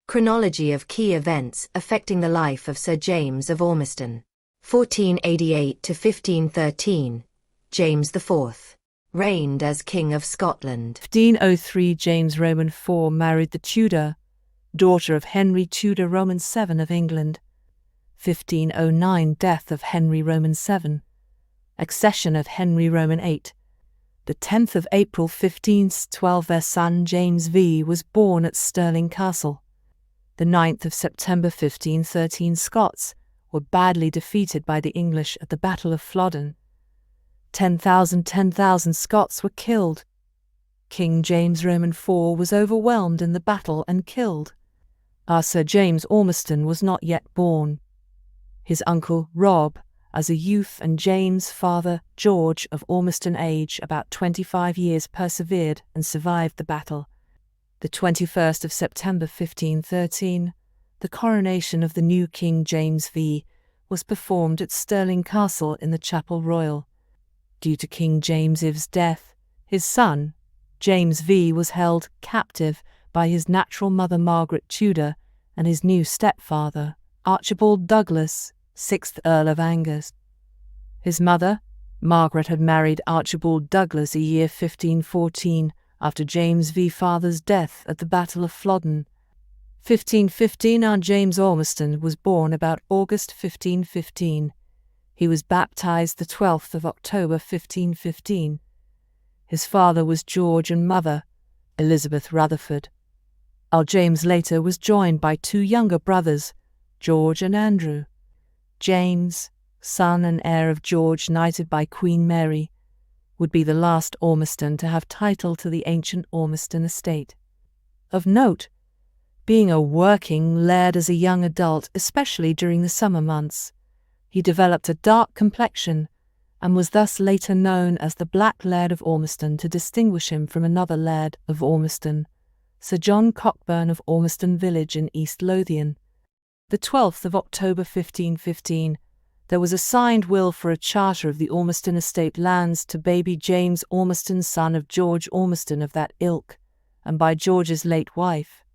Chronology of key events affecting the life of Sir James of Ormiston. 1488 to 1513. James IV. Reigned as King of Scotland. 1503 James Roman IV married the Tudor, daughter of Henry Tudor Roman VII of England. 1509 Death of Henry Roman VII. Accession of Henry Roman VIII. The 10th of April 1512 their son James V was born at Stirling Castle. The 9th of September 1513 Scots were badly defeated by the English at the Battle of Flodden. 10,000 Scots were killed. King James Roman IV was overwhelmed in the battle and killed. Our Sir James Ormiston was not yet born. His uncle Rob, as a youth, and James' father George of Ormiston, age about 25 years, persevered and survived the battle. The 21st of September 1513, the coronation of the new King James V was performed at Stirling Castle in the Chapel Royal. Due to King James's death, his son, James V, was held captive by his natural mother Margaret Tudor and his new stepfather, Archibald Douglas, 6th Earl of Angus. His mother, Margaret, had married Archibald Douglas a year 1514 after James V father's death at the Battle of Flodden. 1515 Our James Ormiston was born about August 1515. He was baptized the 12th of October 1515. His father was George and mother, Elizabeth Rutherford. Our James later was joined by two younger brothers, George and Andrew. James, son and heir of George, knighted by Queen Mary, would be the last Ormiston to have title to the ancient Ormiston estate. Of note, being a working laird as a young adult, especially during the summer months, he developed a dark complexion and was thus later known as the Black Laird of Ormiston to distinguish him from another laird of Ormiston, Sir John Cockburn of Ormiston Village in East Lothian. The 12th of October 1515, there was a signed will for a charter of the Ormiston estate lands to baby James Ormiston, son of George Ormiston of that ilk, and by George's late wife,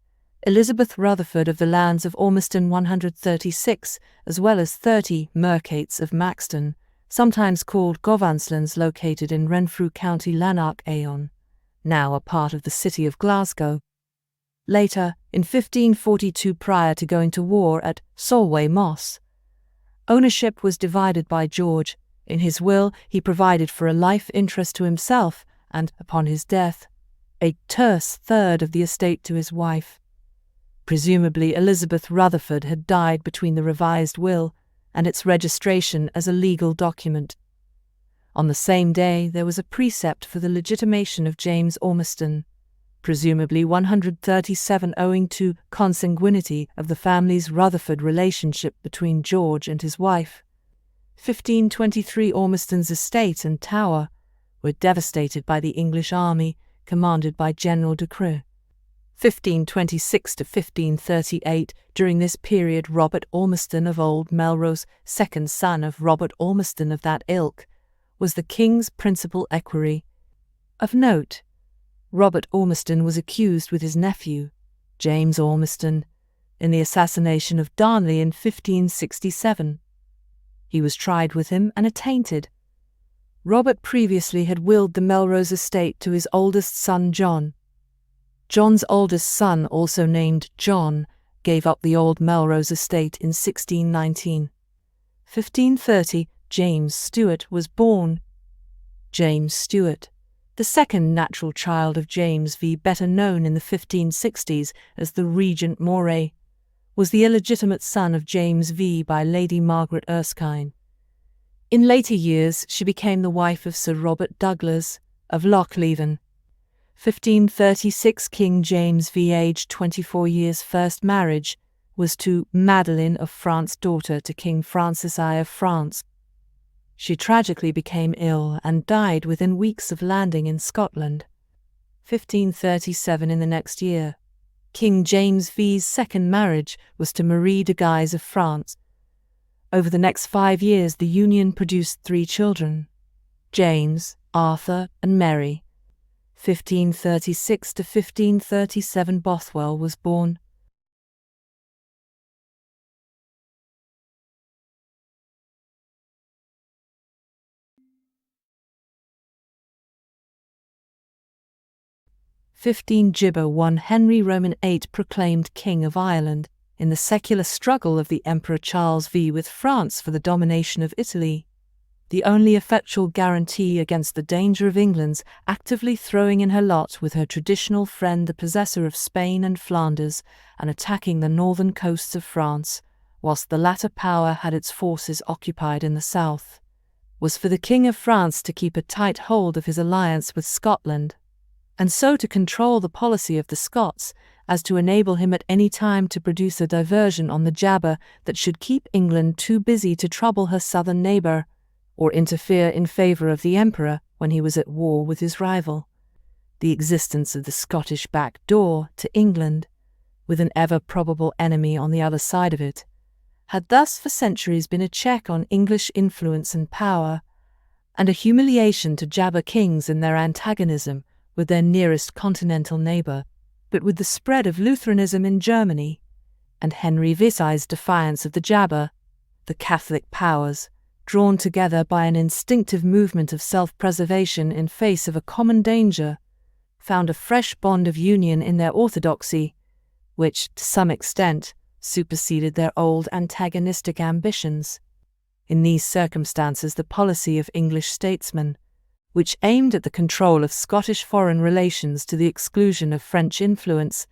Elizabeth Rutherford, of the lands of Ormiston 136, as well as 30 mercates of Maxton, sometimes called Govanslands, located in Renfrew County, Lanark Aon, now a part of the city of Glasgow. Later, in 1542, prior to going to war at Solway Moss, ownership was divided by George. In his will, he provided for a life interest to himself and, upon his death, a terse third of the estate to his wife. Presumably Elizabeth Rutherford had died between the revised will and its registration as a legal document. On the same day, there was a precept for the legitimation of James Ormiston, presumably 137, owing to consanguinity of the family's Rutherford relationship between George and his wife. 1523 Ormiston's estate and tower were devastated by the English army, commanded by General de Creux. 1526 to 1538, during this period Robert Ormiston of Old Melrose, second son of Robert Ormiston of that ilk, was the king's principal equerry. Of note, Robert Ormiston was accused with his nephew, James Ormiston, in the assassination of Darnley in 1567. He was tried with him and attainted. Robert previously had willed the Melrose estate to his oldest son John. John's oldest son, also named John, gave up the old Melrose estate in 1619. 1530, James Stuart was born. James Stuart, the second natural child of James V, better known in the 1560s as the Regent Moray, was the illegitimate son of James V by Lady Margaret Erskine. In later years, she became the wife of Sir Robert Douglas of Lochleven. 1536 King James V, aged 24 years, first marriage was to Madeline of France, daughter to King Francis I of France. She tragically became ill and died within weeks of landing in Scotland. 1537 in the next year, King James V's second marriage was to Marie de Guise of France. Over the next 5 years the union produced 3 children, James, Arthur and Mary. 1536 to 1537 Bothwell was born. 15 Gibber 1 Henry Roman 8 proclaimed King of Ireland in the secular struggle of the Emperor Charles V with France for the domination of Italy, the only effectual guarantee against the danger of England's actively throwing in her lot with her traditional friend the possessor of Spain and Flanders and attacking the northern coasts of France, whilst the latter power had its forces occupied in the south, was for the King of France to keep a tight hold of his alliance with Scotland, and so to control the policy of the Scots as to enable him at any time to produce a diversion on the jabber that should keep England too busy to trouble her southern neighbour, or interfere in favour of the Emperor when he was at war with his rival. The existence of the Scottish back door to England, with an ever-probable enemy on the other side of it, had thus for centuries been a check on English influence and power, and a humiliation to jabber kings in their antagonism with their nearest continental neighbour. But with the spread of Lutheranism in Germany, and Henry Visay's defiance of the jabber, the Catholic powers, drawn together by an instinctive movement of self-preservation in face of a common danger, found a fresh bond of union in their orthodoxy, which, to some extent, superseded their old antagonistic ambitions. In these circumstances, the policy of English statesmen, which aimed at the control of Scottish foreign relations to the exclusion of French influence,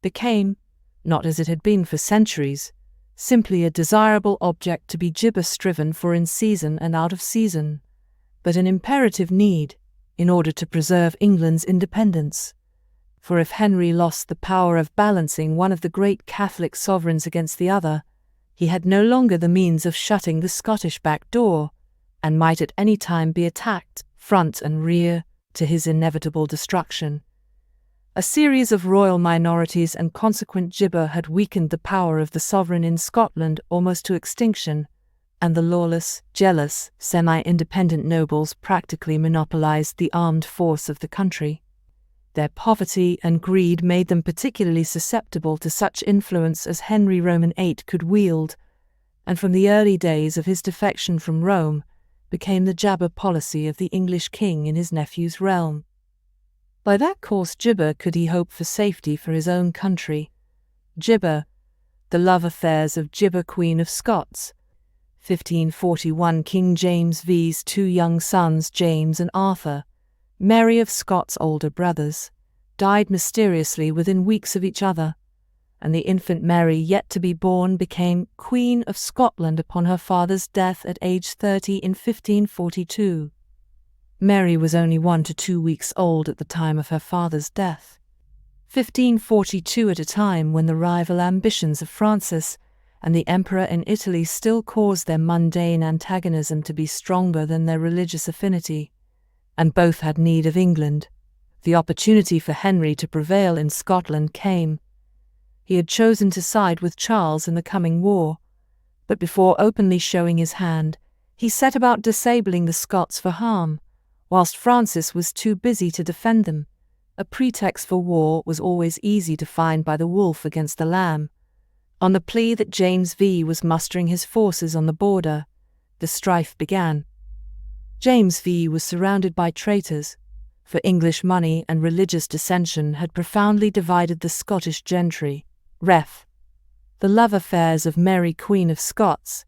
became, not as it had been for centuries, simply a desirable object to be gibber-striven for in season and out of season, but an imperative need in order to preserve England's independence. For if Henry lost the power of balancing one of the great Catholic sovereigns against the other, he had no longer the means of shutting the Scottish back door, and might at any time be attacked, front and rear, to his inevitable destruction. A series of royal minorities and consequent gibber had weakened the power of the sovereign in Scotland almost to extinction, and the lawless, jealous, semi-independent nobles practically monopolized the armed force of the country. Their poverty and greed made them particularly susceptible to such influence as Henry Roman 8 could wield, and from the early days of his defection from Rome became the jabber policy of the English king in his nephew's realm. By that course Gibber could he hope for safety for his own country. Gibber, the love affairs of Gibber Queen of Scots. 1541 King James V's two young sons James and Arthur, Mary of Scots' older brothers, died mysteriously within weeks of each other, and the infant Mary yet to be born became Queen of Scotland upon her father's death at age 30 in 1542. Mary was only 1 to 2 weeks old at the time of her father's death. 1542, at a time when the rival ambitions of Francis and the Emperor in Italy still caused their mundane antagonism to be stronger than their religious affinity, and both had need of England. The opportunity for Henry to prevail in Scotland came. He had chosen to side with Charles in the coming war, but before openly showing his hand, he set about disabling the Scots for harm, whilst Francis was too busy to defend them. A pretext for war was always easy to find by the wolf against the lamb. On the plea that James V was mustering his forces on the border, the strife began. James V was surrounded by traitors, for English money and religious dissension had profoundly divided the Scottish gentry. Ref. The love affairs of Mary Queen of Scots.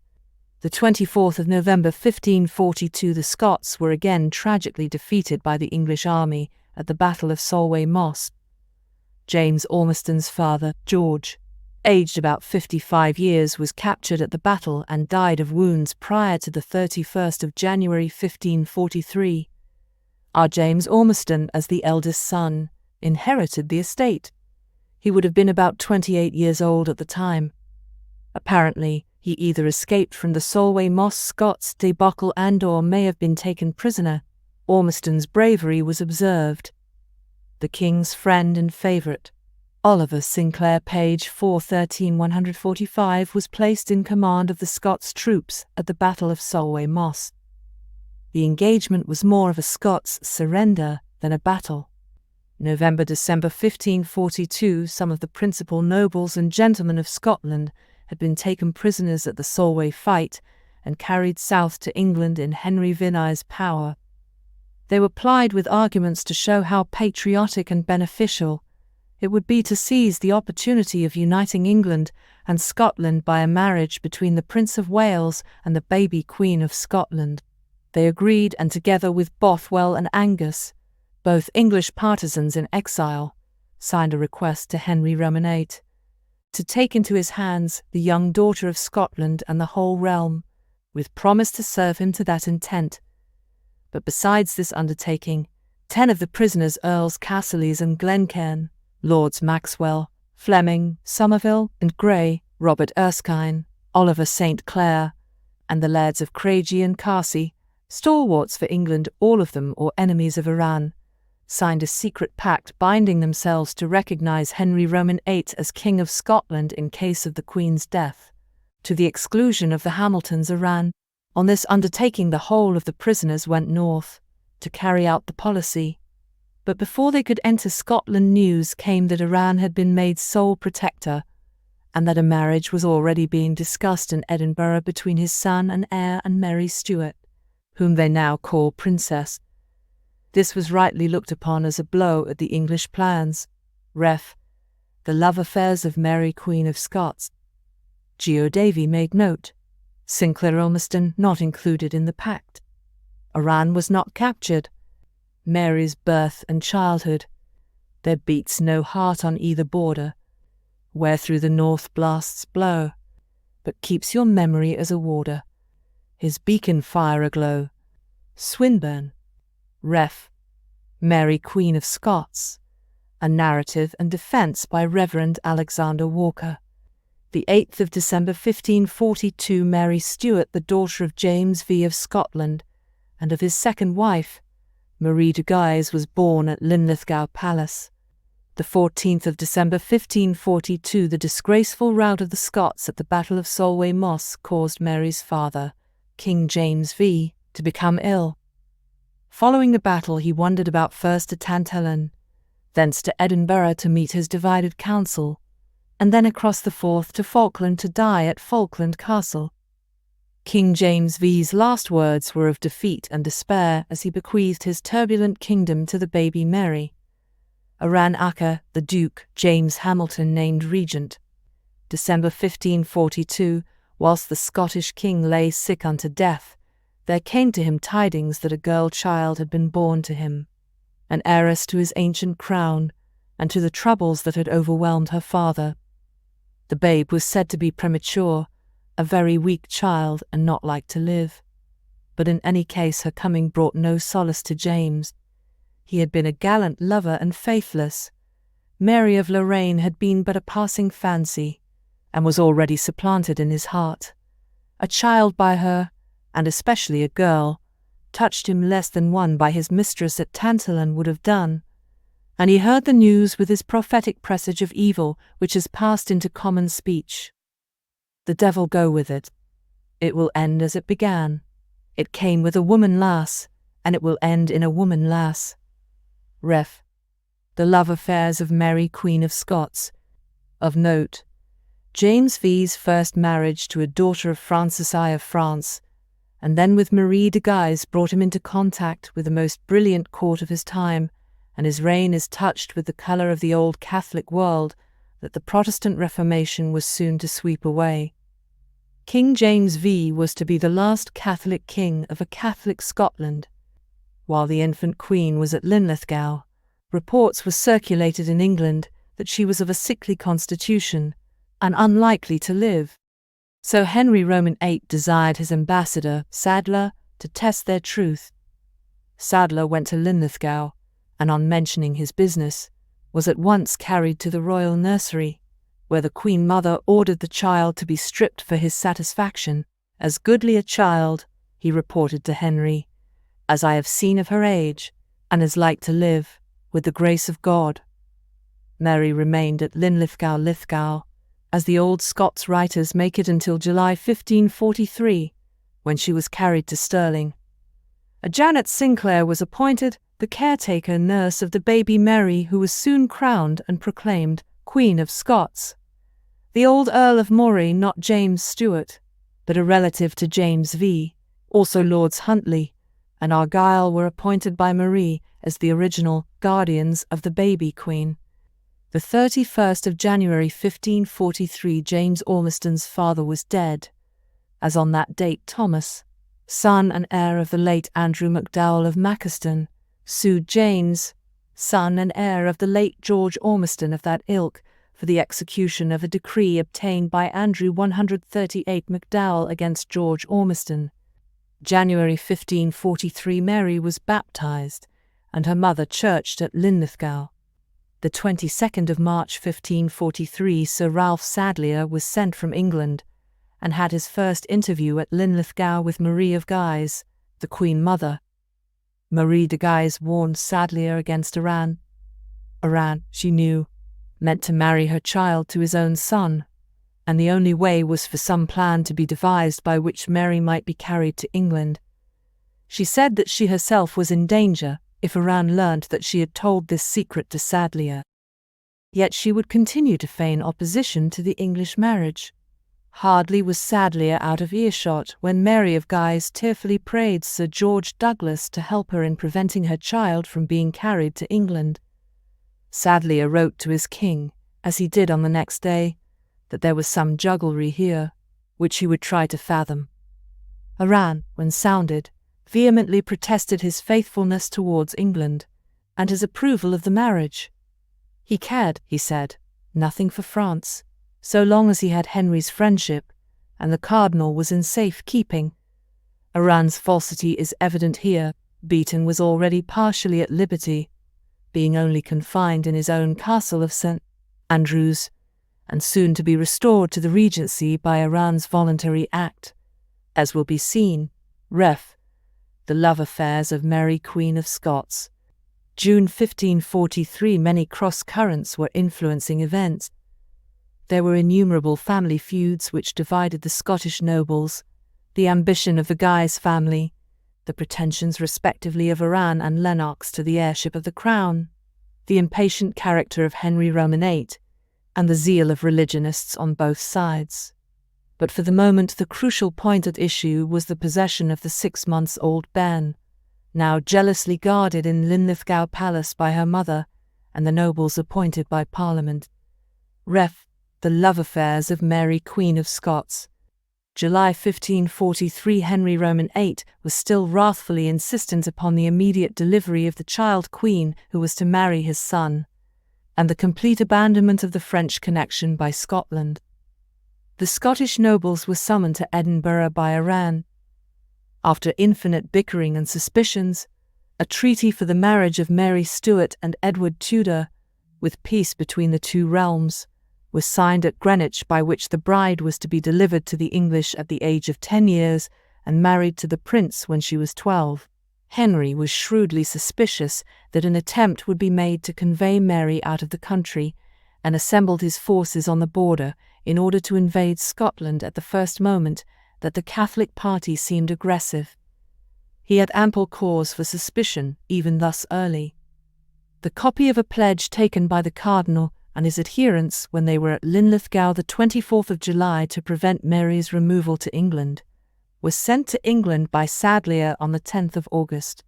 The 24th of November 1542 the Scots were again tragically defeated by the English army at the Battle of Solway Moss. James Ormiston's father, George, aged about 55 years, was captured at the battle and died of wounds prior to the 31st of January 1543. Sir James Ormiston, as the eldest son, inherited the estate. He would have been about 28 years old at the time. Apparently, he either escaped from the Solway Moss Scots debacle and/or may have been taken prisoner. Ormiston's bravery was observed. The king's friend and favourite, Oliver Sinclair, page 413-145, was placed in command of the Scots troops at the Battle of Solway Moss. The engagement was more of a Scots surrender than a battle. November-December 1542, some of the principal nobles and gentlemen of Scotland had been taken prisoners at the Solway fight and carried south to England in Henry Visay's power. They were plied with arguments to show how patriotic and beneficial it would be to seize the opportunity of uniting England and Scotland by a marriage between the Prince of Wales and the baby Queen of Scotland. They agreed, and together with Bothwell and Angus, both English partisans in exile, signed a request to Henry Roman VIII to take into his hands the young daughter of Scotland and the whole realm, with promise to serve him to that intent. But besides this undertaking, 10 of the prisoners, Earls Casserlys and Glencairn, Lords Maxwell, Fleming, Somerville and Grey, Robert Erskine, Oliver St. Clair, and the lairds of Craigie and Carsey, stalwarts for England, all of them or enemies of Iran, signed a secret pact binding themselves to recognize Henry Roman VIII as King of Scotland in case of the Queen's death, to the exclusion of the Hamiltons. Iran. On this undertaking, the whole of the prisoners went north to carry out the policy. But before they could enter Scotland, news came that Iran had been made sole protector, and that a marriage was already being discussed in Edinburgh between his son and heir and Mary Stuart, whom they now call Princess. This was rightly looked upon as a blow at the English plans. Ref. The love affairs of Mary Queen of Scots. Geo Davy made note. Sinclair Ormiston not included in the pact. Iran was not captured. Mary's birth and childhood. There beats no heart on either border, where through the north blasts blow, but keeps your memory as a warder, his beacon fire aglow. Swinburne. Ref. Mary Queen of Scots. A narrative and defence by Reverend Alexander Walker. The 8th of December 1542, Mary Stuart, the daughter of James V of Scotland, and of his second wife, Marie de Guise, was born at Linlithgow Palace. The 14th of December 1542, the disgraceful rout of the Scots at the Battle of Solway Moss caused Mary's father, King James V, to become ill. Following the battle, he wandered about, first to Tantallon, thence to Edinburgh to meet his divided council, and then across the Forth to Falkland to die at Falkland Castle. King James V's last words were of defeat and despair as he bequeathed his turbulent kingdom to the baby Mary. Aran Acker, the Duke James Hamilton, named regent. December 1542, whilst the Scottish king lay sick unto death, there came to him tidings that a girl child had been born to him, an heiress to his ancient crown, and to the troubles that had overwhelmed her father. The babe was said to be premature, a very weak child and not like to live. But in any case her coming brought no solace to James. He had been a gallant lover and faithless. Mary of Lorraine had been but a passing fancy, and was already supplanted in his heart. A child by her, and especially a girl, touched him less than one by his mistress at Tantallon would have done. And he heard the news with his prophetic presage of evil, which has passed into common speech. The devil go with it. It will end as it began. It came with a woman lass, and it will end in a woman lass. Ref. The love affairs of Mary Queen of Scots. Of note, James V's first marriage to a daughter of Francis I of France, and then with Marie de Guise, brought him into contact with the most brilliant court of his time, and his reign is touched with the colour of the old Catholic world that the Protestant Reformation was soon to sweep away. King James V was to be the last Catholic king of a Catholic Scotland. While the infant queen was at Linlithgow, reports were circulated in England that she was of a sickly constitution and unlikely to live. So Henry Roman VIII desired his ambassador, Sadler, to test their truth. Sadler went to Linlithgow, and on mentioning his business, was at once carried to the royal nursery, where the Queen Mother ordered the child to be stripped for his satisfaction. As goodly a child, he reported to Henry, as I have seen of her age, and as like to live, with the grace of God. Mary remained at Lithgow, as the old Scots writers make it, until July 1543, when she was carried to Stirling. A Janet Sinclair was appointed the caretaker nurse of the baby Mary, who was soon crowned and proclaimed Queen of Scots. The old Earl of Moray, not James Stuart, but a relative to James V, also Lords Huntly, and Argyll were appointed by Marie as the original guardians of the baby queen. The 31st of January 1543, James Ormiston's father was dead, as on that date Thomas, son and heir of the late Andrew MacDowell of Maccleston, sued James, son and heir of the late George Ormiston of that ilk, for the execution of a decree obtained by Andrew 138 MacDowell against George Ormiston. January 1543, Mary was baptized, and her mother churched at Linlithgow. The 22nd of March 1543, Sir Ralph Sadleir was sent from England, and had his first interview at Linlithgow with Marie of Guise, the Queen Mother. Marie de Guise warned Sadleir against Iran. Iran, she knew, meant to marry her child to his own son, and the only way was for some plan to be devised by which Mary might be carried to England. She said that she herself was in danger if Iran learnt that she had told this secret to Sadleir. Yet she would continue to feign opposition to the English marriage. Hardly was Sadleir out of earshot when Mary of Guise tearfully prayed Sir George Douglas to help her in preventing her child from being carried to England. Sadleir wrote to his king, as he did on the next day, that there was some jugglery here, which he would try to fathom. Iran, when sounded, vehemently protested his faithfulness towards England, and his approval of the marriage. He cared, he said, nothing for France, so long as he had Henry's friendship, and the cardinal was in safe keeping. Iran's falsity is evident here. Beaton was already partially at liberty, being only confined in his own castle of St. Andrews, and soon to be restored to the regency by Iran's voluntary act, as will be seen. Ref. The love affairs of Mary Queen of Scots. June 1543, many cross-currents were influencing events. There were innumerable family feuds which divided the Scottish nobles, the ambition of the Guise family, the pretensions respectively of Iran and Lennox to the heirship of the crown, the impatient character of Henry Roman VIII, and the zeal of religionists on both sides. But for the moment the crucial point at issue was the possession of the 6-month-old bairn, now jealously guarded in Linlithgow Palace by her mother and the nobles appointed by Parliament. Ref. The love affairs of Mary Queen of Scots. July 1543, Henry Roman VIII was still wrathfully insistent upon the immediate delivery of the child queen who was to marry his son, and the complete abandonment of the French connection by Scotland. The Scottish nobles were summoned to Edinburgh by Iran. After infinite bickering and suspicions, a treaty for the marriage of Mary Stuart and Edward Tudor, with peace between the two realms, was signed at Greenwich, by which the bride was to be delivered to the English at the age of 10 years and married to the prince when she was 12. Henry was shrewdly suspicious that an attempt would be made to convey Mary out of the country, and assembled his forces on the border in order to invade Scotland at the first moment that the Catholic party seemed aggressive. He had ample cause for suspicion even thus early. The copy of a pledge taken by the cardinal and his adherents when they were at Linlithgow the 24th of July to prevent Mary's removal to England was sent to England by Sadleir on the 10th of August.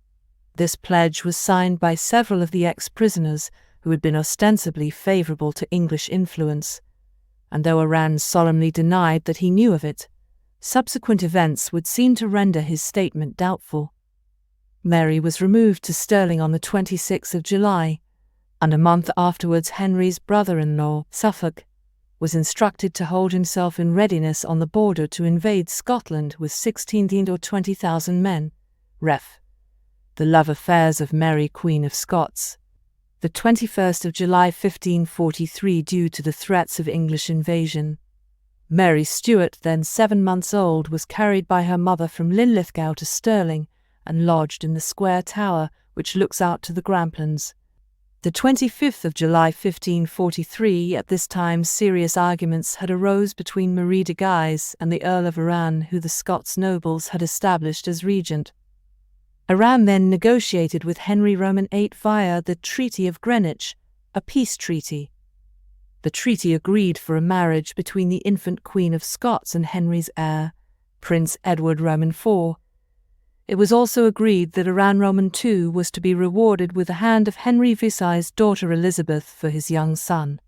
This pledge was signed by several of the ex-prisoners who had been ostensibly favourable to English influence, and though Iran solemnly denied that he knew of it, subsequent events would seem to render his statement doubtful. Mary was removed to Stirling on the 26th of July, and a month afterwards Henry's brother-in-law, Suffolk, was instructed to hold himself in readiness on the border to invade Scotland with 16,000 or 20,000 men. Ref. The love affairs of Mary Queen of Scots. The 21st of July 1543, due to the threats of English invasion, Mary Stuart, then 7 months old, was carried by her mother from Linlithgow to Stirling and lodged in the square tower which looks out to the Grampians. The 25th of July 1543, at this time serious arguments had arose between Marie de Guise and the Earl of Arran, who the Scots nobles had established as regent. Arran then negotiated with Henry Roman VIII via the Treaty of Greenwich, a peace treaty. The treaty agreed for a marriage between the infant Queen of Scots and Henry's heir, Prince Edward Roman IV. It was also agreed that Aran Roman II was to be rewarded with the hand of Henry Visay's daughter Elizabeth for his young son,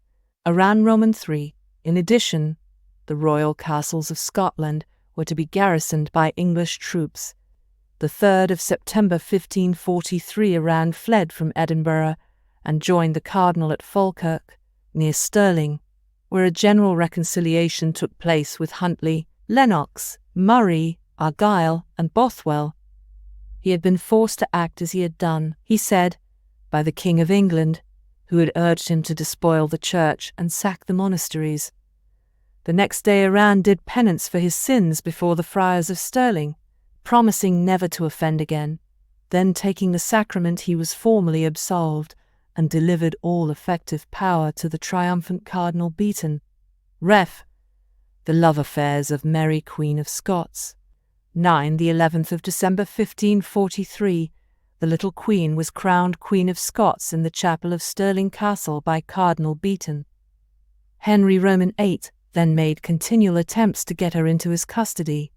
Aran Roman III. In addition, the royal castles of Scotland were to be garrisoned by English troops. The 3rd of September 1543 Aran fled from Edinburgh and joined the cardinal at Falkirk, near Stirling, where a general reconciliation took place with Huntly, Lennox, Murray, Argyll, and Bothwell. He had been forced to act as he had done, he said, by the King of England, who had urged him to despoil the church and sack the monasteries. The next day Aran did penance for his sins before the friars of Stirling, promising never to offend again. Then, taking the sacrament, he was formally absolved and delivered all effective power to the triumphant Cardinal Beaton. Ref. The love affairs of Mary Queen of Scots. 9. The 11th of December 1543, the little Queen was crowned Queen of Scots in the chapel of Stirling Castle by Cardinal Beaton. Henry Roman VIII then made continual attempts to get her into his custody,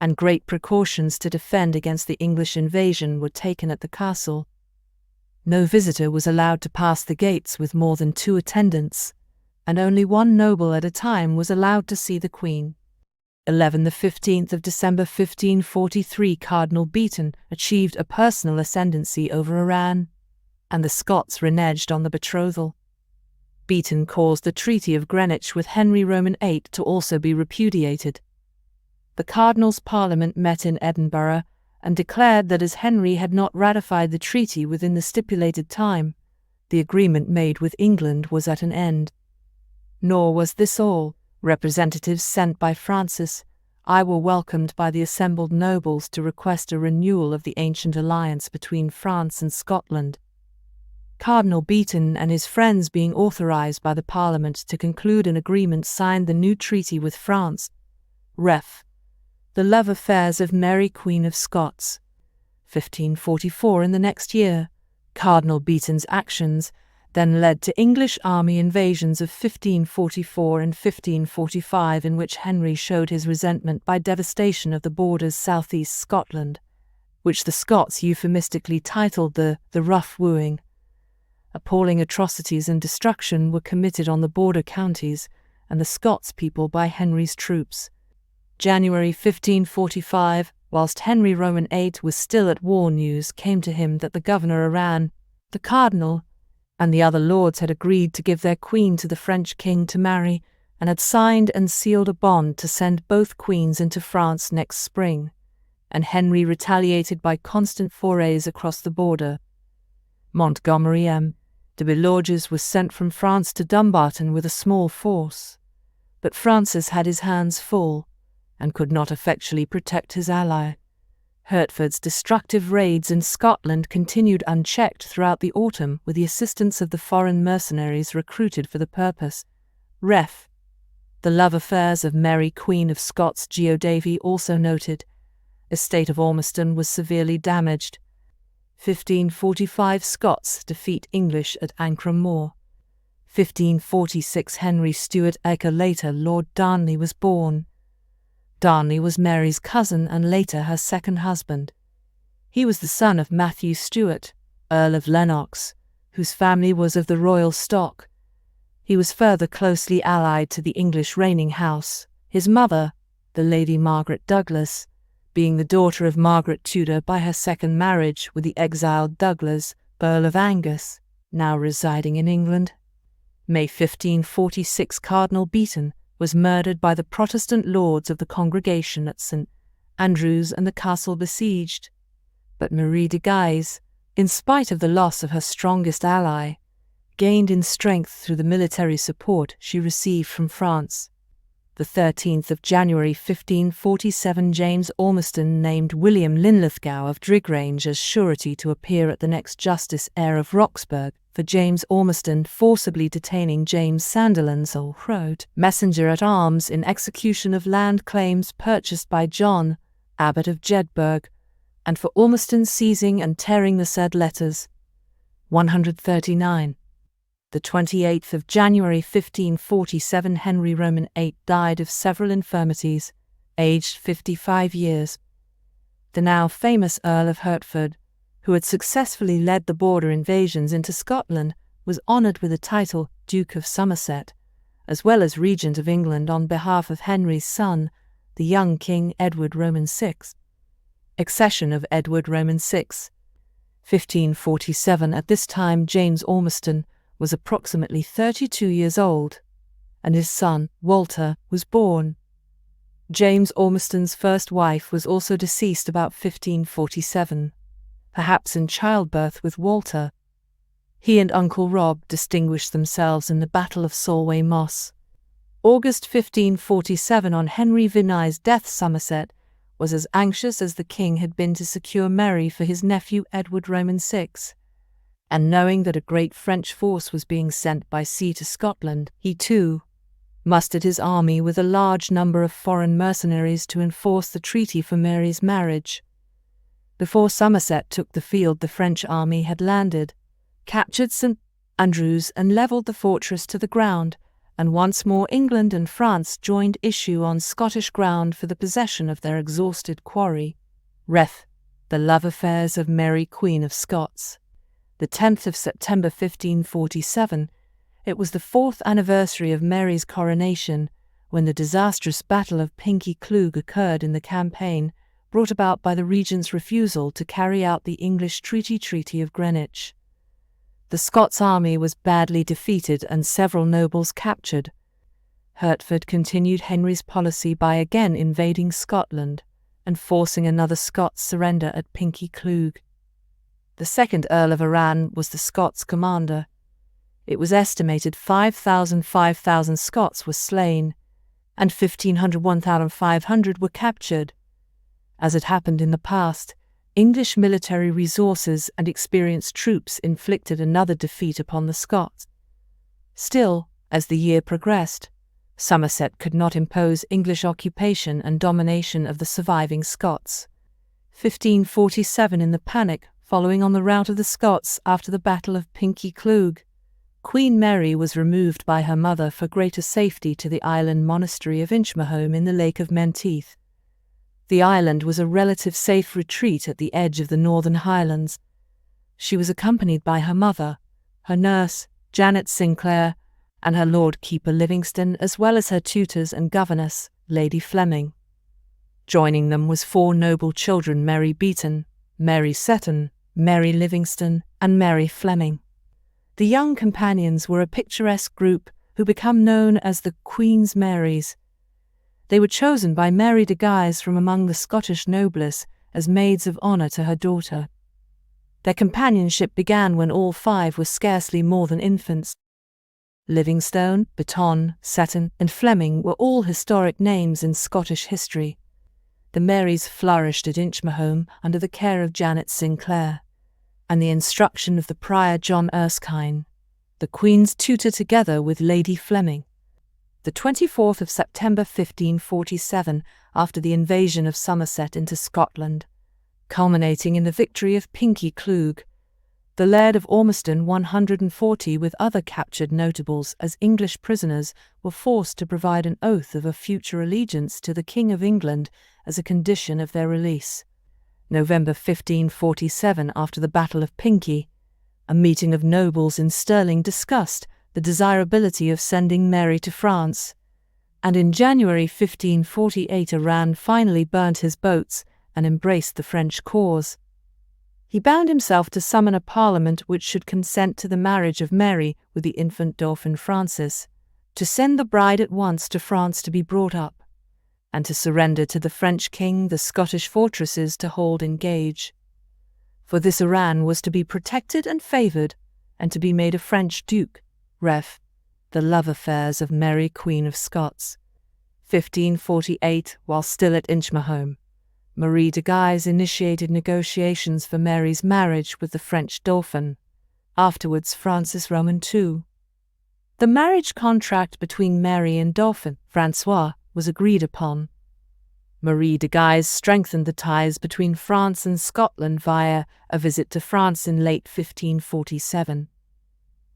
and great precautions to defend against the English invasion were taken at the castle. No visitor was allowed to pass the gates with more than 2 attendants, and only 1 noble at a time was allowed to see the Queen. 11. The 15th of December 1543 Cardinal Beaton achieved a personal ascendancy over Aran, and the Scots reneged on the betrothal. Beaton caused the Treaty of Greenwich with Henry Roman VIII to also be repudiated. The Cardinals' Parliament met in Edinburgh and declared that as Henry had not ratified the treaty within the stipulated time, the agreement made with England was at an end. Nor was this all. Representatives sent by Francis I were welcomed by the assembled nobles to request a renewal of the ancient alliance between France and Scotland. Cardinal Beaton and his friends, being authorized by the Parliament to conclude an agreement, signed the new treaty with France. Ref. The love affairs of Mary Queen of Scots. 1544. In the next year, Cardinal Beaton's actions then led to English army invasions of 1544 and 1545, in which Henry showed his resentment by devastation of the borders southeast Scotland, which the Scots euphemistically titled the Rough Wooing. Appalling atrocities and destruction were committed on the border counties and the Scots people by Henry's troops. January 1545, whilst Henry Roman VIII was still at war, news came to him that the governor Aran, the cardinal, and the other lords had agreed to give their queen to the French king to marry, and had signed and sealed a bond to send both queens into France next spring, and Henry retaliated by constant forays across the border. Montgomery de Belorges was sent from France to Dumbarton with a small force, but Francis had his hands full, and could not effectually protect his ally. Hertford's destructive raids in Scotland continued unchecked throughout the autumn with the assistance of the foreign mercenaries recruited for the purpose. Ref. The love affairs of Mary Queen of Scots. Geodavy also noted, estate of Ormiston was severely damaged. 1545 Scots defeat English at Ancram Moor. 1546 Henry Stuart Acre. Later Lord Darnley was born. Darnley was Mary's cousin and later her second husband. He was the son of Matthew Stuart, Earl of Lennox, whose family was of the royal stock. He was further closely allied to the English reigning house, his mother, the Lady Margaret Douglas, being the daughter of Margaret Tudor by her second marriage with the exiled Douglas, Earl of Angus, now residing in England. May 1546 Cardinal Beaton was murdered by the Protestant lords of the congregation at St. Andrews and the castle besieged. But Marie de Guise, in spite of the loss of her strongest ally, gained in strength through the military support she received from France. The 13th of January 1547 James Ormiston named William Linlithgow of Drigrange as surety to appear at the next Justice Eyre of Roxburgh for James Ormiston forcibly detaining James Sandilands Road, messenger at arms in execution of land claims purchased by John, Abbot of Jedburgh, and for Ormiston seizing and tearing the said letters. 139. The 28th of January 1547 Henry Roman VIII died of several infirmities, aged 55 years. the now famous Earl of Hertford, who had successfully led the border invasions into Scotland, was honoured with the title Duke of Somerset, as well as Regent of England on behalf of Henry's son, the young King Edward Roman VI. Accession of Edward Roman VI, 1547. At this time James Ormiston was approximately 32 years old, and his son, Walter, was born. James Ormiston's first wife was also deceased about 1547, perhaps in childbirth with Walter. He and Uncle Rob distinguished themselves in the Battle of Solway Moss. August 1547. On Henry Vinay's death, Somerset was as anxious as the king had been to secure Mary for his nephew Edward Roman VI, and knowing that a great French force was being sent by sea to Scotland, he too mustered his army with a large number of foreign mercenaries to enforce the treaty for Mary's marriage. Before Somerset took the field, the French army had landed, captured St. Andrews and levelled the fortress to the ground, and once more England and France joined issue on Scottish ground for the possession of their exhausted quarry. Ref. The Love Affairs of Mary Queen of Scots. The 10th of September 1547, it was the 4th anniversary of Mary's coronation, when the disastrous Battle of Pinkie Cleuch occurred in the campaign brought about by the regent's refusal to carry out the English Treaty of Greenwich. The Scots army was badly defeated and several nobles captured. Hertford continued Henry's policy by again invading Scotland and forcing another Scots surrender at Pinkie Cleuch. The second Earl of Arran was the Scots commander. It was estimated 5,000 Scots were slain, and 1,500 were captured. As had happened in the past, English military resources and experienced troops inflicted another defeat upon the Scots. Still, as the year progressed, Somerset could not impose English occupation and domination of the surviving Scots. 1547. In the panic following on the rout of the Scots after the Battle of Pinkie Cleuch, Queen Mary was removed by her mother for greater safety to the island monastery of Inchmahome in the Lake of Menteith. The island was a relative safe retreat at the edge of the Northern Highlands. She was accompanied by her mother, her nurse, Janet Sinclair, and her Lord Keeper Livingston, as well as her tutors and governess, Lady Fleming. Joining them was 4 noble children: Mary Beaton, Mary Seton, Mary Livingston, and Mary Fleming. The young companions were a picturesque group who become known as the Queen's Marys. They were chosen by Mary de Guise from among the Scottish noblesse as maids of honour to her daughter. Their companionship began when all 5 were scarcely more than infants. Livingstone, Beton, Seton, and Fleming were all historic names in Scottish history. The Marys flourished at Inchmahome under the care of Janet Sinclair and the instruction of the prior John Erskine, the Queen's tutor, together with Lady Fleming. The 24th of September 1547, after the invasion of Somerset into Scotland, culminating in the victory of Pinkie Cleuch, the Laird of Ormiston 140 with other captured notables as English prisoners were forced to provide an oath of a future allegiance to the King of England as a condition of their release. November 1547, after the Battle of Pinkie, a meeting of nobles in Stirling discussed the desirability of sending Mary to France, and in January 1548 Arran finally burnt his boats and embraced the French cause. He bound himself to summon a parliament which should consent to the marriage of Mary with the infant Dauphin Francis, to send the bride at once to France to be brought up, and to surrender to the French king the Scottish fortresses to hold and gauge. For this Arran was to be protected and favoured, and to be made a French duke. Ref. The Love Affairs of Mary Queen of Scots. 1548, while still at Inchmahome, Marie de Guise initiated negotiations for Mary's marriage with the French Dauphin, afterwards Francis Roman II. The marriage contract between Mary and Dauphin Francois was agreed upon. Marie de Guise strengthened the ties between France and Scotland via a visit to France in late 1547.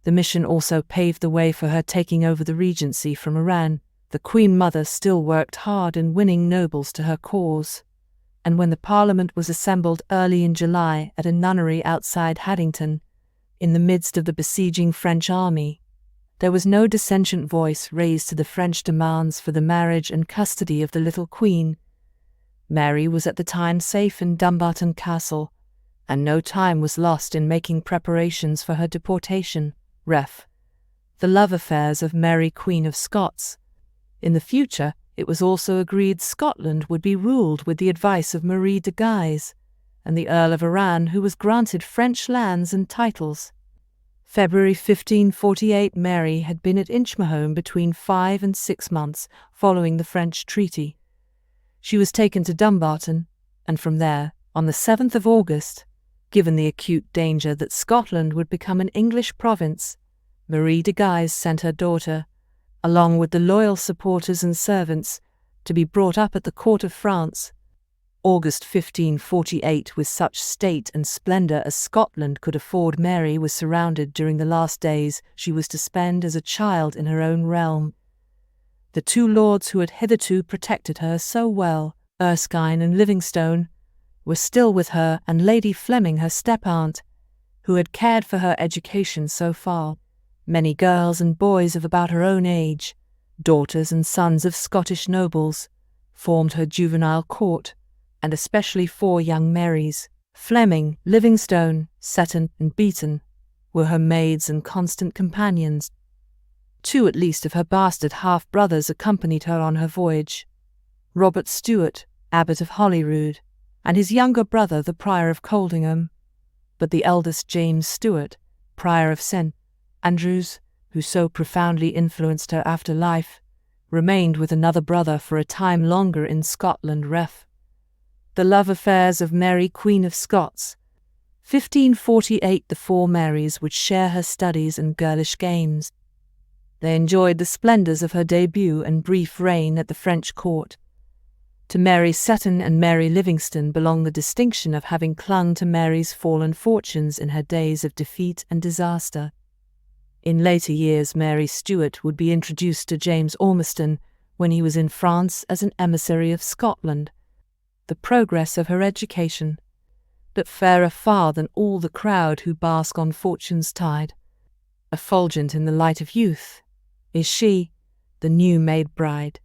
The mission also paved the way for her taking over the regency from Arran. The Queen Mother still worked hard in winning nobles to her cause. and when the Parliament was assembled early in July at a nunnery outside Haddington, in the midst of the besieging French army, there was no dissentient voice raised to the French demands for the marriage and custody of the little Queen. Mary was at the time safe in Dumbarton Castle, and no time was lost in making preparations for her deportation. Ref. The love affairs of Mary, Queen of Scots. In the future, it was also agreed Scotland would be ruled with the advice of Marie de Guise, and the Earl of Arran, who was granted French lands and titles. February 1548, Mary had been at Inchmahome between 5 and 6 months following the French treaty. She was taken to Dumbarton, and from there, on the 7th of August, given the acute danger that Scotland would become an English province, Marie de Guise sent her daughter, along with the loyal supporters and servants, to be brought up at the court of France. August 1548, with such state and splendour as Scotland could afford, Mary was surrounded during the last days she was to spend as a child in her own realm. The two lords who had hitherto protected her so well, Erskine and Livingstone, were still with her, and Lady Fleming, her step-aunt, who had cared for her education so far. Many girls and boys of about her own age, daughters and sons of Scottish nobles, formed her juvenile court, and especially 4 young Marys, Fleming, Livingstone, Seton, and Beaton, were her maids and constant companions. 2 at least of her bastard half-brothers accompanied her on her voyage: Robert Stewart, Abbot of Holyrood, and his younger brother, the Prior of Coldingham, but the eldest, James Stewart, Prior of St. Andrews, who so profoundly influenced her after life, remained with another brother for a time longer in Scotland. Ref. The love affairs of Mary, Queen of Scots. 1548, the 4 Marys would share her studies and girlish games. They enjoyed the splendours of her debut and brief reign at the French court. To Mary Seton and Mary Livingstone belonged the distinction of having clung to Mary's fallen fortunes in her days of defeat and disaster. In later years, Mary Stuart would be introduced to James Ormiston when he was in France as an emissary of Scotland. The progress of her education, but fairer far than all the crowd who bask on fortune's tide, effulgent in the light of youth, is she, the new-made bride,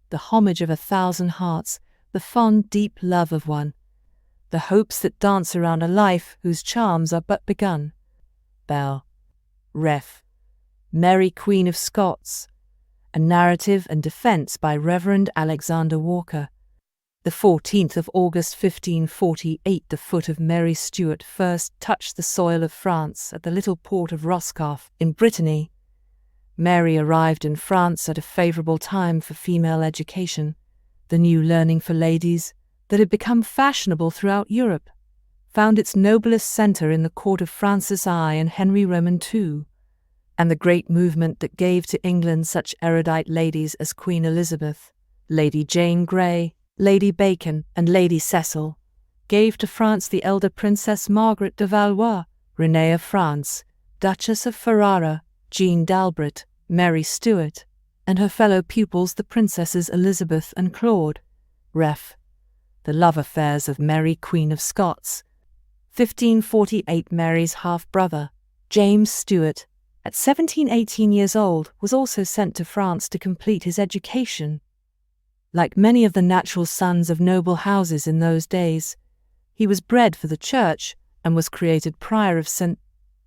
the homage of 1,000 hearts, the fond, deep love of one, the hopes that dance around a life whose charms are but begun. Bell. Ref. Mary, Queen of Scots. A narrative and defence by Reverend Alexander Walker. The 14th of August 1548, the foot of Mary Stuart first touched the soil of France at the little port of Roscoff in Brittany. Mary arrived in France at a favourable time for female education. The new learning for ladies, that had become fashionable throughout Europe, found its noblest centre in the court of Francis I and Henry Roman II, and the great movement that gave to England such erudite ladies as Queen Elizabeth, Lady Jane Grey, Lady Bacon, and Lady Cecil, gave to France the elder Princess Margaret de Valois, Renée of France, Duchess of Ferrara, Jean d'Albret, Mary Stuart, and her fellow pupils the Princesses Elizabeth and Claude. Ref. The love affairs of Mary, Queen of Scots. 1548, Mary's half-brother, James Stuart, at 17-18 years old, was also sent to France to complete his education. Like many of the natural sons of noble houses in those days, he was bred for the church and was created Prior of St.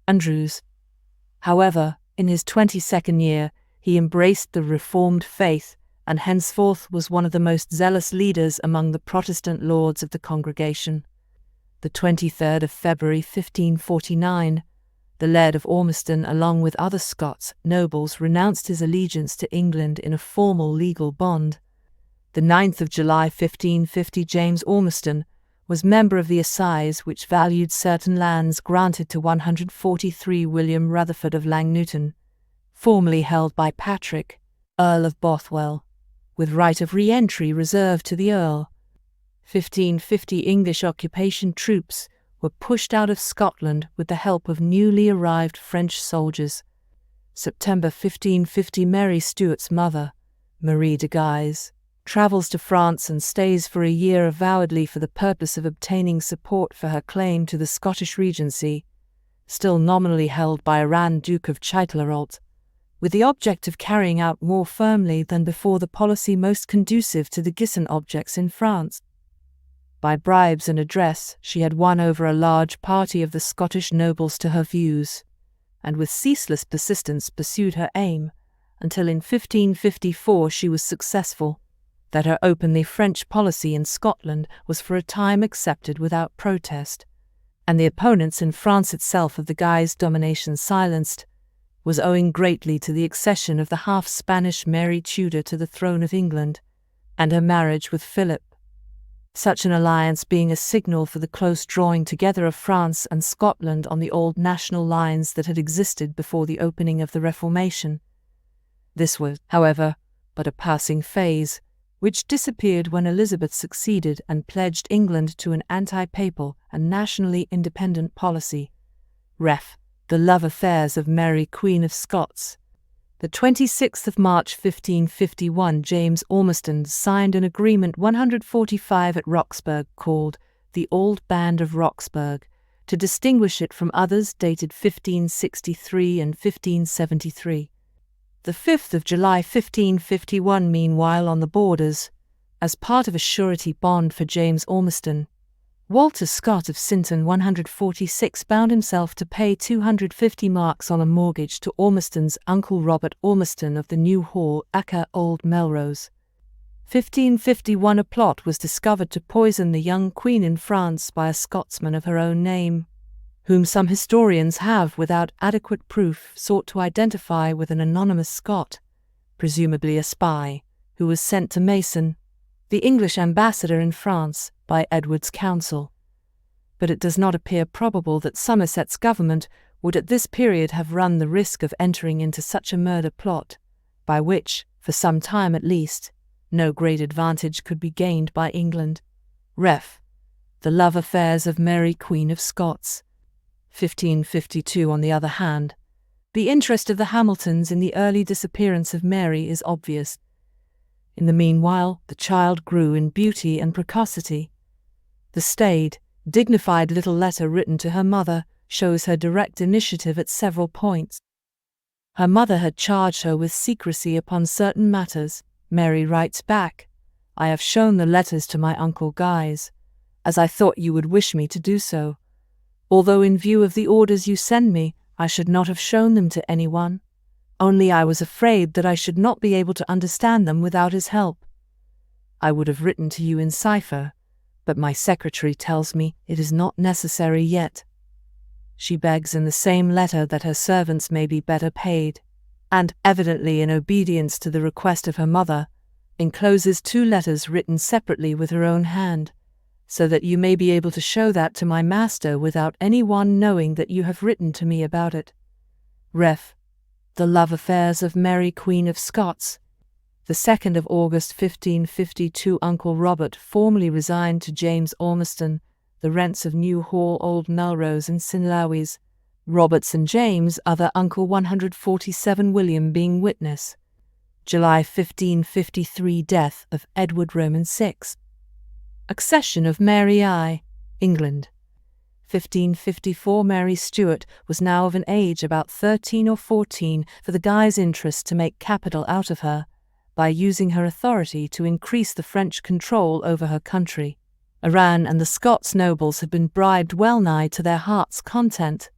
Andrews. However, in his 22nd year, he embraced the Reformed faith and henceforth was one of the most zealous leaders among the Protestant lords of the congregation. The 23rd of February 1549, the Laird of Ormiston, along with other Scots nobles, renounced his allegiance to England in a formal legal bond. The 9th of July 1550, James Ormiston was member of the Assize, which valued certain lands granted to 143 William Rutherford of Langnewton, formerly held by Patrick, Earl of Bothwell, with right of re-entry reserved to the Earl. 1550, English occupation troops were pushed out of Scotland with the help of newly arrived French soldiers. September 1550, Mary Stuart's mother, Marie de Guise, travels to France and stays for a year avowedly for the purpose of obtaining support for her claim to the Scottish regency, still nominally held by Iran Duke of Châtellerault, with the object of carrying out more firmly than before the policy most conducive to the Gisson objects in France. By bribes and address, she had won over a large party of the Scottish nobles to her views, and with ceaseless persistence pursued her aim, until in 1554 she was successful, that her openly French policy in Scotland was for a time accepted without protest, and the opponents in France itself of the Guise domination silenced, was owing greatly to the accession of the half-Spanish Mary Tudor to the throne of England, and her marriage with Philip. Such an alliance being a signal for the close drawing together of France and Scotland on the old national lines that had existed before the opening of the Reformation. This was, however, but a passing phase, which disappeared when Elizabeth succeeded and pledged England to an anti-papal and nationally independent policy. Ref. The love affairs of Mary Queen of Scots. The 26th of March 1551, James Ormiston signed an agreement 145 at Roxburgh called the Old Band of Roxburgh, to distinguish it from others dated 1563 and 1573. The 5th of July 1551, meanwhile, on the borders, as part of a surety bond for James Ormiston, Walter Scott of Sinton 146 bound himself to pay 250 marks on a mortgage to Ormiston's uncle Robert Ormiston of the New Hall, Acre, Old Melrose. 1551, a plot was discovered to poison the young queen in France by a Scotsman of her own name, whom some historians have, without adequate proof, sought to identify with an anonymous Scot, presumably a spy, who was sent to Mason, the English ambassador in France, by Edward's counsel. But it does not appear probable that Somerset's government would at this period have run the risk of entering into such a murder plot, by which, for some time at least, no great advantage could be gained by England. Ref. The love affairs of Mary Queen of Scots. 1552, on the other hand, the interest of the Hamiltons in the early disappearance of Mary is obvious. In the meanwhile, the child grew in beauty and precocity. The staid, dignified little letter written to her mother shows her direct initiative at several points. Her mother had charged her with secrecy upon certain matters. Mary writes back, "I have shown the letters to my uncle Guise, as I thought you would wish me to do so, although in view of the orders you send me, I should not have shown them to anyone. Only I was afraid that I should not be able to understand them without his help. I would have written to you in cipher, but my secretary tells me it is not necessary yet." She begs in the same letter that her servants may be better paid, and, evidently in obedience to the request of her mother, encloses 2 letters written separately with her own hand, so that you may be able to show that to my master without any one knowing that you have written to me about it. Ref. The love affairs of Mary Queen of Scots. The 2nd of August 1552, Uncle Robert formally resigned to James Ormiston the rents of New Hall, Old Melrose and Sinlawes, Roberts and James, other Uncle 147, William being witness. July 1553, death of Edward Roman VI. Accession of Mary I, England. 1554, Mary Stuart was now of an age about 13 or 14 for the Guise interest to make capital out of her, by using her authority to increase the French control over her country. Iran and the Scots nobles had been bribed well-nigh to their heart's content,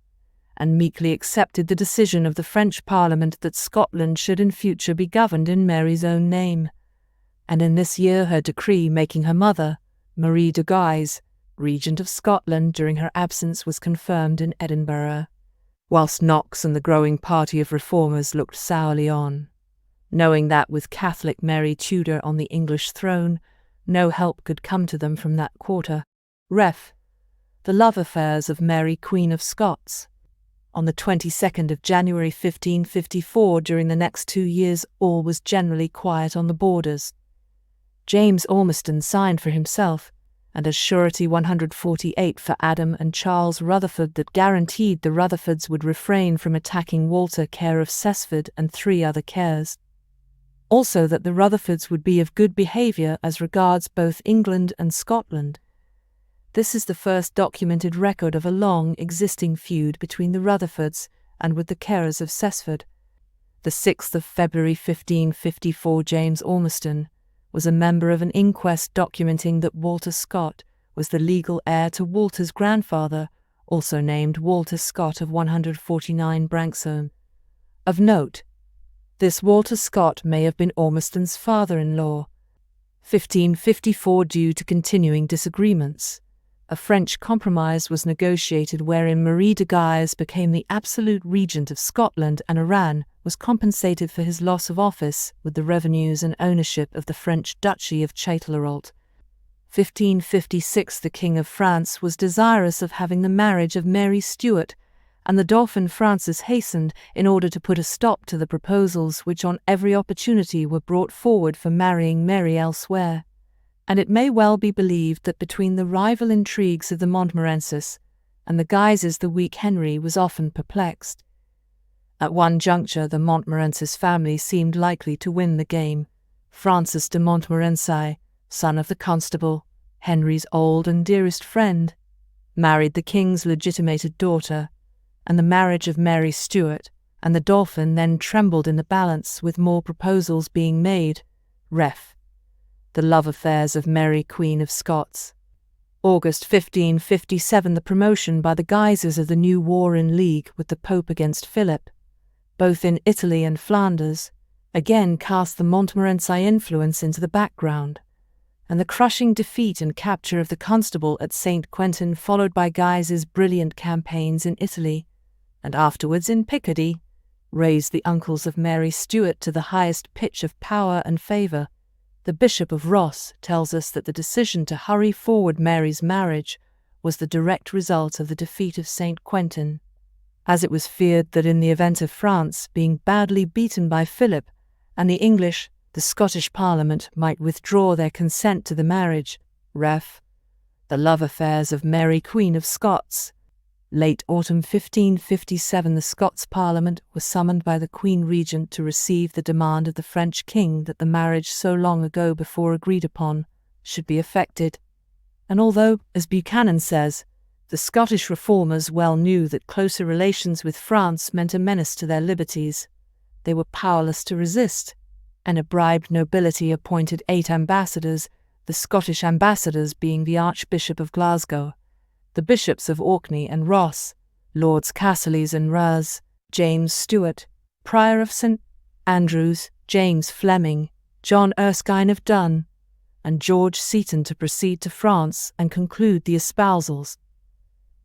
and meekly accepted the decision of the French Parliament that Scotland should in future be governed in Mary's own name. And in this year her decree making her mother, Marie de Guise, Regent of Scotland during her absence was confirmed in Edinburgh, whilst Knox and the growing party of reformers looked sourly on, knowing that with Catholic Mary Tudor on the English throne, no help could come to them from that quarter. Ref. The love affairs of Mary Queen of Scots. On the 22nd of January 1554, during the next 2 years, all was generally quiet on the borders. James Ormiston signed for himself, and as surety 148 for Adam and Charles Rutherford that guaranteed the Rutherfords would refrain from attacking Walter, care of Cessford, and 3 other cares. Also that the Rutherfords would be of good behaviour as regards both England and Scotland. This is the first documented record of a long existing feud between the Rutherfords and with the Kerrs of Cessford. The 6th of February 1554, James Ormiston was a member of an inquest documenting that Walter Scott was the legal heir to Walter's grandfather, also named Walter Scott of 149 Branksome. Of note, this Walter Scott may have been Ormiston's father-in-law. 1554, due to continuing disagreements, a French compromise was negotiated wherein Marie de Guise became the absolute regent of Scotland and Iran was compensated for his loss of office with the revenues and ownership of the French Duchy of Châtellerault. 1556, the King of France was desirous of having the marriage of Mary Stuart, and the Dauphin Francis hastened in order to put a stop to the proposals which on every opportunity were brought forward for marrying Mary elsewhere. And it may well be believed that between the rival intrigues of the Montmorencys and the Guises the weak Henry was often perplexed. At one juncture the Montmorencys family seemed likely to win the game. Francis de Montmorency, son of the Constable, Henry's old and dearest friend, married the king's legitimated daughter, and the marriage of Mary Stuart and the Dauphin then trembled in the balance, with more proposals being made. Ref. The love affairs of Mary Queen of Scots. August 1557, the promotion by the Guises of the new war in league with the Pope against Philip, both in Italy and Flanders, again cast the Montmorency influence into the background, and the crushing defeat and capture of the Constable at St. Quentin, followed by Guise's brilliant campaigns in Italy, and afterwards in Picardy, raised the uncles of Mary Stuart to the highest pitch of power and favour. The Bishop of Ross tells us that the decision to hurry forward Mary's marriage was the direct result of the defeat of St. Quentin, as it was feared that in the event of France being badly beaten by Philip and the English, the Scottish Parliament might withdraw their consent to the marriage. Ref. The love affairs of Mary Queen of Scots. Late autumn 1557, the Scots Parliament was summoned by the Queen Regent to receive the demand of the French king that the marriage so long ago before agreed upon should be effected. And although, as Buchanan says, the Scottish reformers well knew that closer relations with France meant a menace to their liberties, they were powerless to resist, and a bribed nobility appointed 8 ambassadors, the Scottish ambassadors being the Archbishop of Glasgow, the bishops of Orkney and Ross, Lords Cassilies and Raz, James Stuart, Prior of St. Andrews, James Fleming, John Erskine of Dun, and George Seaton to proceed to France and conclude the espousals.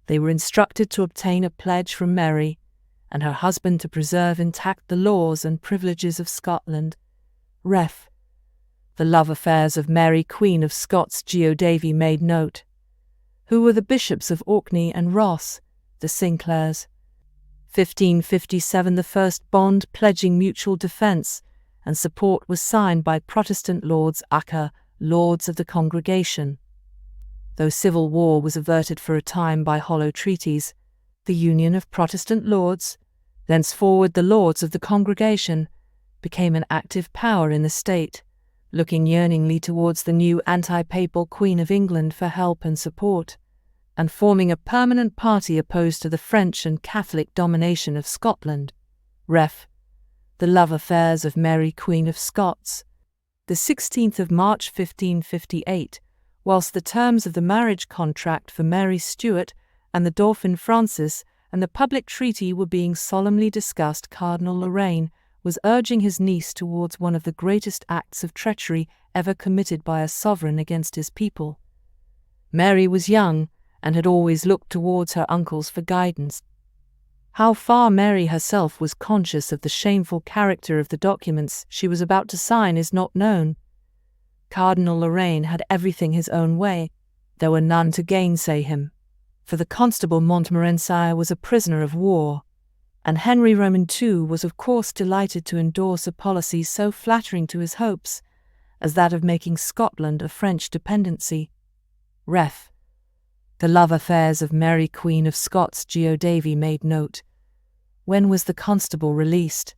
They were instructed to obtain a pledge from Mary and her husband to preserve intact the laws and privileges of Scotland. Ref. The love affairs of Mary Queen of Scots. Geo Davy made note. Who were the bishops of Orkney and Ross, the Sinclairs. 1557, the first bond pledging mutual defence and support was signed by Protestant Lords aka Lords of the Congregation. Though civil war was averted for a time by hollow treaties, the union of Protestant Lords, thenceforward the Lords of the Congregation, became an active power in the state, looking yearningly towards the new anti-papal Queen of England for help and support, and forming a permanent party opposed to the French and Catholic domination of Scotland. Ref. The love affairs of Mary Queen of Scots. The 16th of March 1558, whilst the terms of the marriage contract for Mary Stuart and the Dauphin Francis and the public treaty were being solemnly discussed, Cardinal Lorraine was urging his niece towards one of the greatest acts of treachery ever committed by a sovereign against his people. Mary was young and had always looked towards her uncles for guidance. How far Mary herself was conscious of the shameful character of the documents she was about to sign is not known. Cardinal Lorraine had everything his own way. There were none to gainsay him, for the Constable Montmorency was a prisoner of war, and Henry Roman II was of course delighted to endorse a policy so flattering to his hopes as that of making Scotland a French dependency. Ref. The love affairs of Mary Queen of Scots. Geo Davy made note. When was the Constable released?